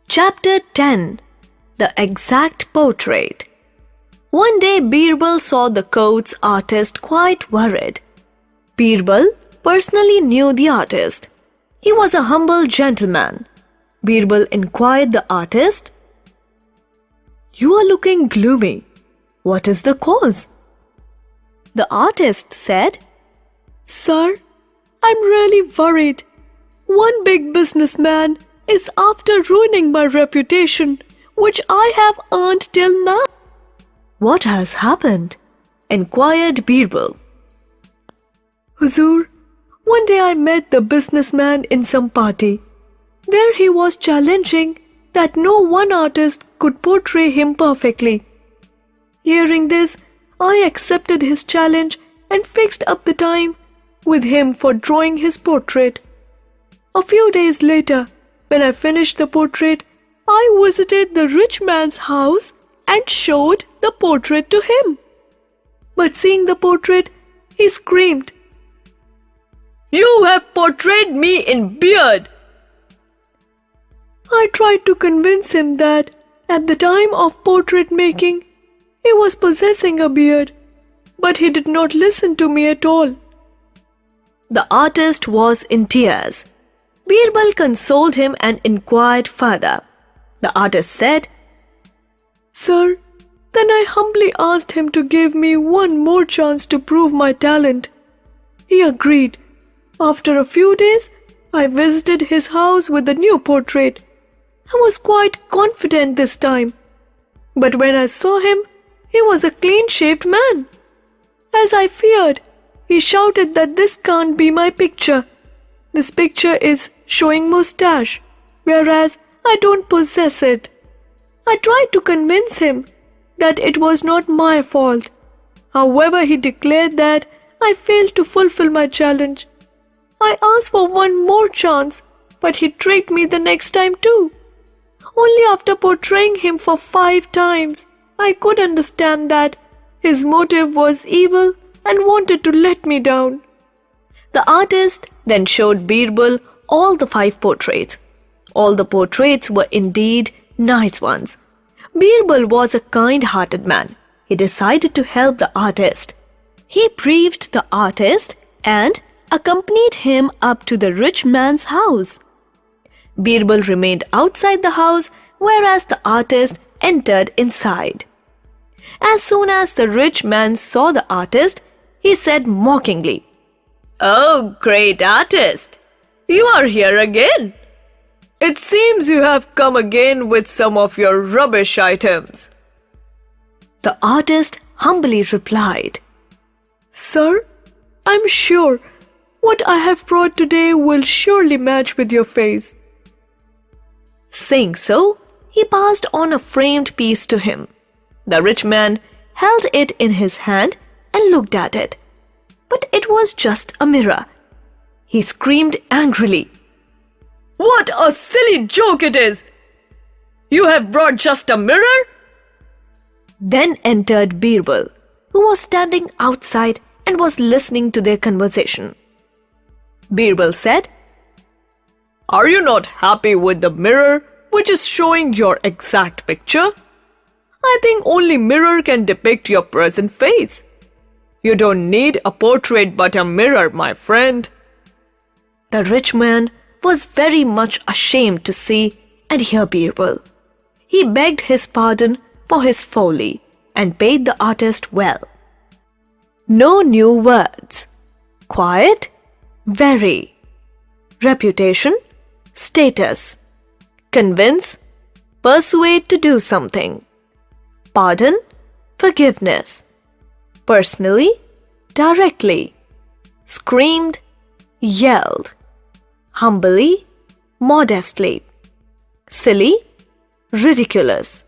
Chapter 10. The Exact Portrait. One day Birbal saw the coat's artist quite worried. Birbal personally knew the artist. He was a humble gentleman. Birbal inquired the artist, "You are looking gloomy. What is the cause?" The artist said, "Sir, I'm really worried. One big businessman is after ruining my reputation, which I have earned till now." "What has happened?" inquired Birbal. "Huzoor, one day I met the businessman in some party. There he was challenging that no one artist could portray him perfectly. Hearing this, I accepted his challenge and fixed up the time with him for drawing his portrait. A few days later, when I finished the portrait, I visited the rich man's house and showed the portrait to him. But seeing the portrait, he screamed, 'You have portrayed me in beard!' I tried to convince him that at the time of portrait making, he was possessing a beard, but he did not listen to me at all." The artist was in tears. Birbal consoled him and inquired further. The artist said, "Sir, then I humbly asked him to give me one more chance to prove my talent. He agreed. After a few days, I visited his house with the new portrait. I was quite confident this time. But when I saw him, he was a clean-shaved man. As I feared, he shouted that this can't be my picture. This picture is showing moustache, whereas I don't possess it. I tried to convince him that it was not my fault. However, he declared that I failed to fulfill my challenge. I asked for one more chance, but he tricked me the next time too. Only after portraying him for 5 times, I could understand that his motive was evil and wanted to let me down." The artist then showed Birbal all the 5 portraits. All the portraits were indeed nice ones. Birbal was a kind-hearted man. He decided to help the artist. He briefed the artist and accompanied him up to the rich man's house. Birbal remained outside the house, whereas the artist entered inside. As soon as the rich man saw the artist, he said mockingly, "Oh, great artist! You are here again. It seems you have come again with some of your rubbish items." The artist humbly replied, "Sir, I'm sure what I have brought today will surely match with your face." Saying so, he passed on a framed piece to him. The rich man held it in his hand and looked at it. But it was just a mirror. He screamed angrily, "What a silly joke it is! You have brought just a mirror?" Then entered Birbal, who was standing outside and was listening to their conversation. Birbal said, "Are you not happy with the mirror which is showing your exact picture? I think only mirror can depict your present face. You don't need a portrait but a mirror, my friend." The rich man was very much ashamed to see and hear Birbal. He begged his pardon for his folly and paid the artist well. No new words. Quiet, very. Reputation, status. Convince, persuade to do something. Pardon, forgiveness. Personally, directly. Screamed, yelled. Humbly, modestly. Silly, ridiculous.